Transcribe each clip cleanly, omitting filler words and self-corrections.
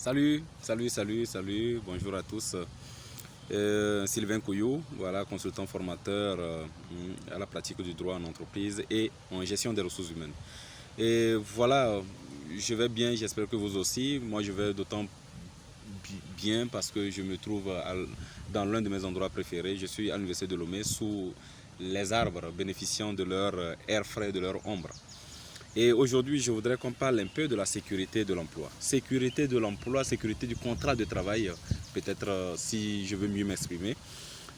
Salut, bonjour à tous. Sylvain Couillou, voilà, consultant formateur à la pratique du droit en entreprise et en gestion des ressources humaines. Et voilà, je vais bien, j'espère que vous aussi. Moi, je vais d'autant bien parce que je me trouve dans l'un de mes endroits préférés. Je suis à l'Université de Lomé sous les arbres bénéficiant de leur air frais, de leur ombre. Et aujourd'hui, je voudrais qu'on parle un peu de la sécurité de l'emploi. Sécurité de l'emploi, sécurité du contrat de travail, peut-être si je veux mieux m'exprimer.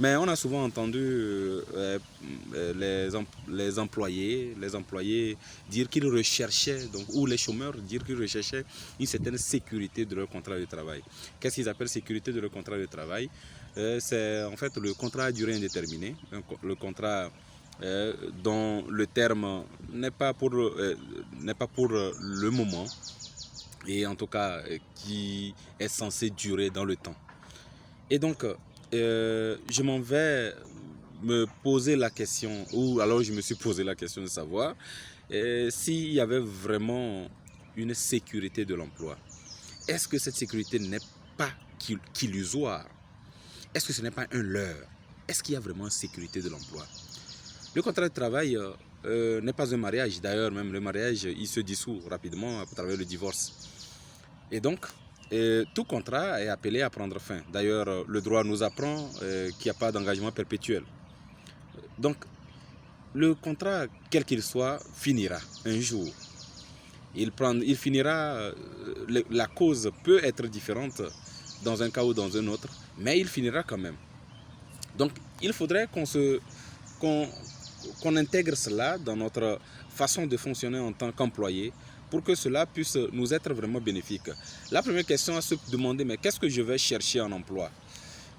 Mais on a souvent entendu les employés dire qu'ils recherchaient, donc, ou les chômeurs dire qu'ils recherchaient une certaine sécurité de leur contrat de travail. Qu'est-ce qu'ils appellent sécurité de leur contrat de travail? C'est en fait le contrat à durée indéterminée, le contrat dont le terme n'est pas pour le moment et en tout cas qui est censé durer dans le temps. Et donc je m'en vais me poser la question, ou alors je me suis posé la question de savoir s'il y avait vraiment une sécurité de l'emploi. Est-ce que cette sécurité n'est pas qu'illusoire? Est-ce que ce n'est pas un leurre? Est-ce qu'il y a vraiment une sécurité de l'emploi? Le contrat de travail n'est pas un mariage. D'ailleurs, même le mariage, il se dissout rapidement à travers le divorce. Et donc, tout contrat est appelé à prendre fin. D'ailleurs, le droit nous apprend qu'il n'y a pas d'engagement perpétuel. Donc, le contrat, quel qu'il soit, finira un jour. Il finira, la cause peut être différente dans un cas ou dans un autre, mais il finira quand même. Donc, il faudrait qu'on intègre cela dans notre façon de fonctionner en tant qu'employé pour que cela puisse nous être vraiment bénéfique. La première question à se demander, mais qu'est-ce que je vais chercher en emploi?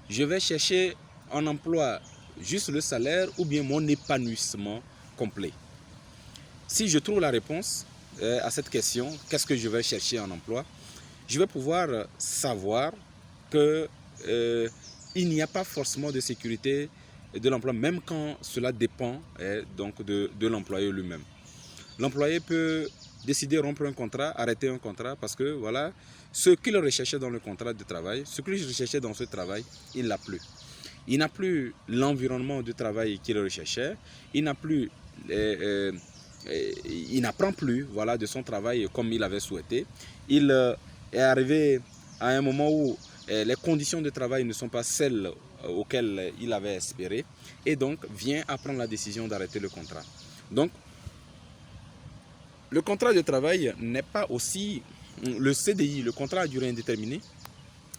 Je vais chercher en emploi juste le salaire ou bien mon épanouissement complet? Si je trouve la réponse à cette question, qu'est-ce que je vais chercher en emploi? Je vais pouvoir savoir que il n'y a pas forcément de sécurité de l'emploi, même quand cela dépend donc de l'employé lui-même. L'employé peut décider de rompre un contrat, arrêter un contrat, parce que voilà, ce qu'il recherchait dans le contrat de travail, ce qu'il recherchait dans ce travail, il l'a plus. Il n'a plus l'environnement de travail qu'il recherchait, il n'a plus, il n'apprend plus voilà, de son travail comme il avait souhaité. Il est arrivé à un moment où les conditions de travail ne sont pas celles auxquelles il avait espéré et donc vient à prendre la décision d'arrêter le contrat. Donc, le contrat de travail n'est pas aussi, le CDI, le contrat à durée indéterminée,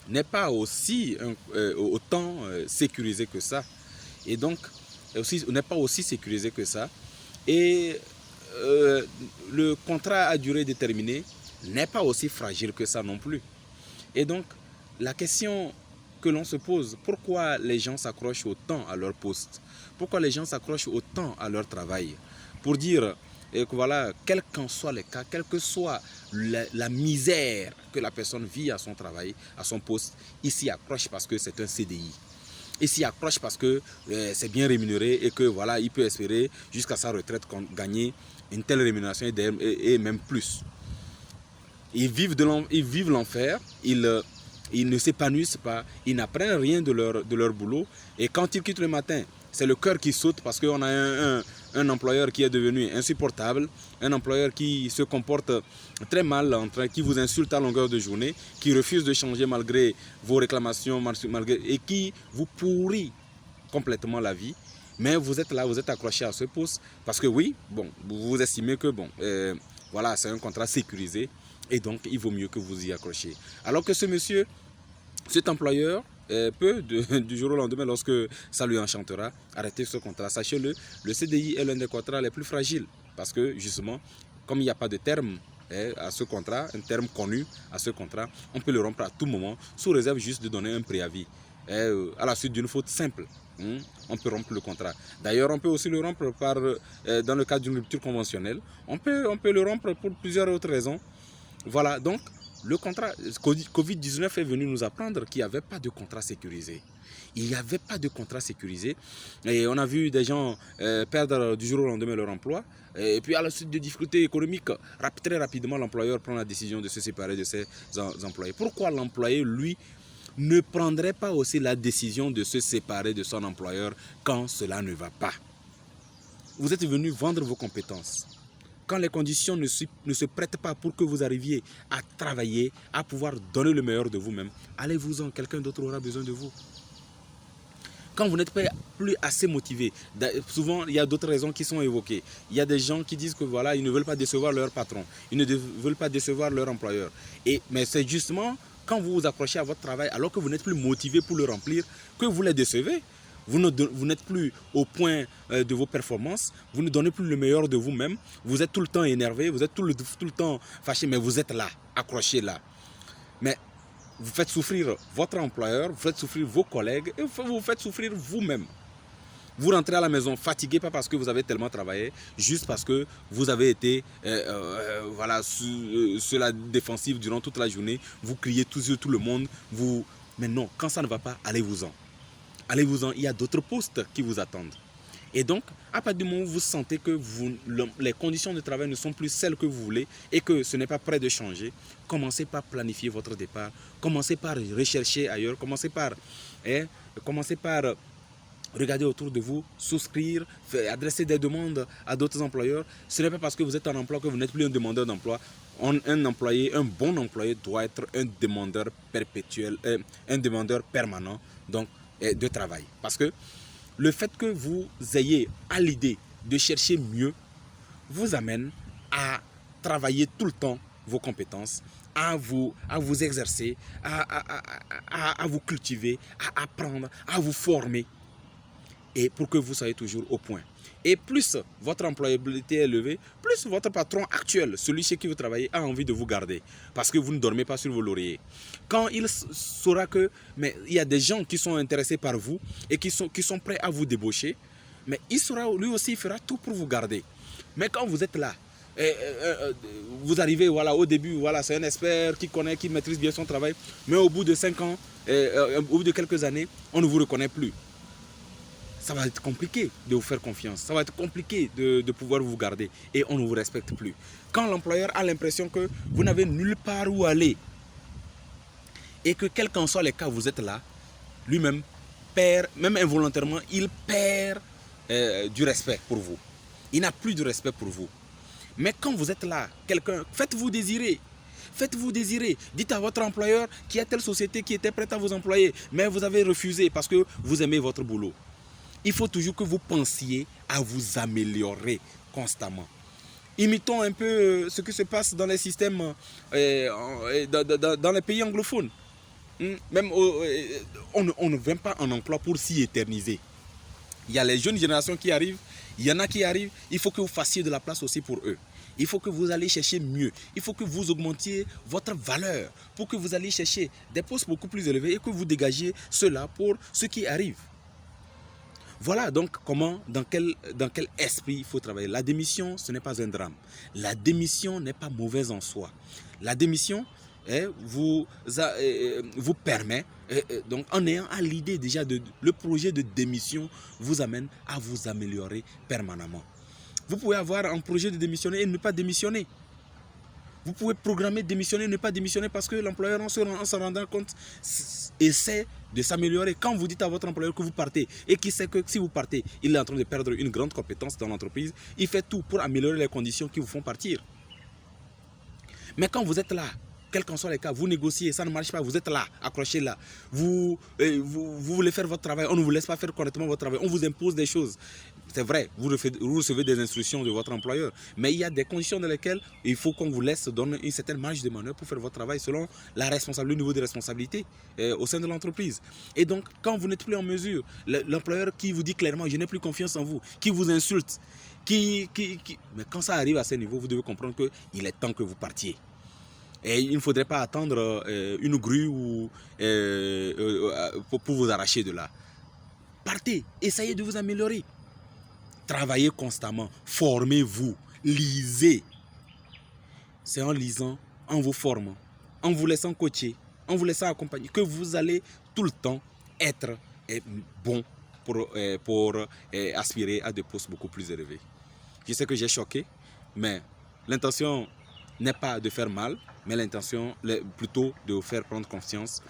n'est pas aussi autant sécurisé que ça et donc n'est pas aussi sécurisé que ça et le contrat à durée déterminée n'est pas aussi fragile que ça non plus. Et donc, la question que l'on se pose, pourquoi les gens s'accrochent autant à leur poste? Pourquoi les gens s'accrochent autant à leur travail? Pour dire que voilà, quel qu'en soit le cas, quelle que soit la misère que la personne vit à son travail, à son poste, il s'y accroche parce que c'est un CDI. Il s'y accroche parce que c'est bien rémunéré et que voilà, il peut espérer jusqu'à sa retraite gagner une telle rémunération et même plus. Ils vivent l'enfer, ils ne s'épanouissent pas, ils n'apprennent rien de leur boulot. Et quand ils quittent le matin, c'est le cœur qui saute parce qu'on a un employeur qui est devenu insupportable, un employeur qui se comporte très mal, qui vous insulte à longueur de journée, qui refuse de changer malgré vos réclamations et qui vous pourrit complètement la vie. Mais vous êtes là, vous êtes accroché à ce poste parce que oui, bon, vous estimez que bon, voilà, c'est un contrat sécurisé. Et donc, il vaut mieux que vous y accrochiez. Alors que ce monsieur, cet employeur, peut, du jour au lendemain, lorsque ça lui enchantera, arrêter ce contrat. Sachez-le, le CDI est l'un des contrats les plus fragiles. Parce que, justement, comme il n'y a pas de terme à ce contrat, un terme connu à ce contrat, on peut le rompre à tout moment, sous réserve juste de donner un préavis. À la suite d'une faute simple, on peut rompre le contrat. D'ailleurs, on peut aussi le rompre dans le cadre d'une rupture conventionnelle. On peut le rompre pour plusieurs autres raisons. Voilà, donc, Le contrat, Covid-19 est venu nous apprendre qu'il n'y avait pas de contrat sécurisé. Il n'y avait pas de contrat sécurisé. Et on a vu des gens perdre du jour au lendemain leur emploi. Et puis à la suite de difficultés économiques, très rapidement, l'employeur prend la décision de se séparer de ses employés. Pourquoi l'employé, lui, ne prendrait pas aussi la décision de se séparer de son employeur quand cela ne va pas? Vous êtes venu vendre vos compétences. Quand les conditions ne se prêtent pas pour que vous arriviez à travailler, à pouvoir donner le meilleur de vous-même, allez-vous-en, quelqu'un d'autre aura besoin de vous. Quand vous n'êtes plus assez motivé, souvent il y a d'autres raisons qui sont évoquées. Il y a des gens qui disent que voilà, ils ne veulent pas décevoir leur patron, ils ne veulent pas décevoir leur employeur. Mais c'est justement quand vous vous accrochez à votre travail alors que vous n'êtes plus motivé pour le remplir que vous les décevez. Vous n'êtes plus au point de vos performances, vous ne donnez plus le meilleur de vous-même, vous êtes tout le temps énervé, vous êtes tout le temps fâché, mais vous êtes là, accroché là. Mais vous faites souffrir votre employeur, vous faites souffrir vos collègues et vous faites souffrir vous-même. Vous rentrez à la maison fatigué, pas parce que vous avez tellement travaillé, juste parce que vous avez été voilà, sur la défensive durant toute la journée, vous criez sur tout le monde, mais non, quand ça ne va pas, allez-vous-en. Allez-vous-en, il y a d'autres postes qui vous attendent. Et donc, à partir du moment où vous sentez que les conditions de travail ne sont plus celles que vous voulez et que ce n'est pas prêt de changer, commencez par planifier votre départ, commencez par rechercher ailleurs, commencez par regarder autour de vous, souscrire, adresser des demandes à d'autres employeurs. Ce n'est pas parce que vous êtes en emploi que vous n'êtes plus un demandeur d'emploi. Un bon employé doit être un demandeur perpétuel, un demandeur permanent donc, de travail. Parce que le fait que vous ayez à l'idée de chercher mieux vous amène à travailler tout le temps vos compétences, à vous exercer, à vous cultiver, à apprendre, à vous former, et pour que vous soyez toujours au point. Et plus votre employabilité est élevée, plus votre patron actuel, celui chez qui vous travaillez, a envie de vous garder. Parce que vous ne dormez pas sur vos lauriers. Quand il saura que il y a des gens qui sont intéressés par vous et qui sont prêts à vous débaucher, mais lui aussi il fera tout pour vous garder. Mais quand vous êtes là, vous arrivez au début, c'est un expert qui connaît, qui maîtrise bien son travail, mais au bout de 5 ans, au bout de quelques années, on ne vous reconnaît plus. Ça va être compliqué de vous faire confiance. Ça va être compliqué de pouvoir vous garder et on ne vous respecte plus. Quand l'employeur a l'impression que vous n'avez nulle part où aller et que quels qu'en soient les cas, vous êtes là, lui-même perd, même involontairement, il perd du respect pour vous. Il n'a plus de respect pour vous. Mais quand vous êtes là, faites-vous désirer. Faites-vous désirer. Dites à votre employeur qu'il y a telle société qui était prête à vous employer, mais vous avez refusé parce que vous aimez votre boulot. Il faut toujours que vous pensiez à vous améliorer constamment. Imitons un peu ce qui se passe dans les systèmes, dans les pays anglophones. Même, on ne vient pas en emploi pour s'y éterniser. Il y a les jeunes générations qui arrivent, il y en a qui arrivent, il faut que vous fassiez de la place aussi pour eux. Il faut que vous alliez chercher mieux. Il faut que vous augmentiez votre valeur pour que vous alliez chercher des postes beaucoup plus élevés et que vous dégagiez cela pour ceux qui arrivent. Voilà donc dans quel esprit il faut travailler. La démission, ce n'est pas un drame. La démission n'est pas mauvaise en soi. La démission vous permet, donc en ayant à l'idée déjà le projet de démission vous amène à vous améliorer permanemment. Vous pouvez avoir un projet de démissionner et ne pas démissionner. Vous pouvez programmer démissionner et ne pas démissionner parce que l'employeur, en s'en rendant compte, essaie de s'améliorer. Quand vous dites à votre employeur que vous partez et qu'il sait que si vous partez, il est en train de perdre une grande compétence dans l'entreprise, il fait tout pour améliorer les conditions qui vous font partir. Mais quand vous êtes là, quels qu'en soient les cas, vous négociez, ça ne marche pas, vous êtes là, accroché là, vous voulez faire votre travail, on ne vous laisse pas faire correctement votre travail, on vous impose des choses. C'est vrai, vous recevez des instructions de votre employeur, mais il y a des conditions dans lesquelles il faut qu'on vous laisse donner une certaine marge de manœuvre pour faire votre travail selon le niveau de responsabilité au sein de l'entreprise. Et donc, quand vous n'êtes plus en mesure, l'employeur qui vous dit clairement « je n'ai plus confiance en vous », qui vous insulte, mais quand ça arrive à ce niveau, vous devez comprendre qu'il est temps que vous partiez. Et il ne faudrait pas attendre une grue pour vous arracher de là. Partez, essayez de vous améliorer. Travaillez constamment, formez-vous, lisez. C'est en lisant, en vous formant, en vous laissant coacher, en vous laissant accompagner, que vous allez tout le temps être bon pour aspirer à des postes beaucoup plus élevés. Je sais que j'ai choqué, mais l'intention n'est pas de faire mal, mais l'intention plutôt de vous faire prendre conscience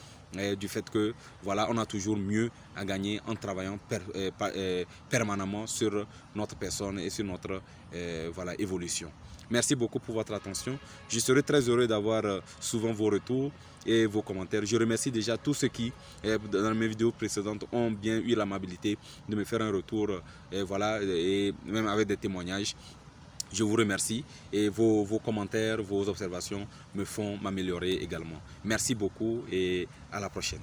du fait que voilà, on a toujours mieux à gagner en travaillant permanemment sur notre personne et sur notre voilà, évolution. Merci beaucoup pour votre attention. Je serai très heureux d'avoir souvent vos retours et vos commentaires. Je remercie déjà tous ceux qui, dans mes vidéos précédentes, ont bien eu l'amabilité de me faire un retour, voilà, et même avec des témoignages. Je vous remercie et vos commentaires, vos observations me font m'améliorer également. Merci beaucoup et à la prochaine.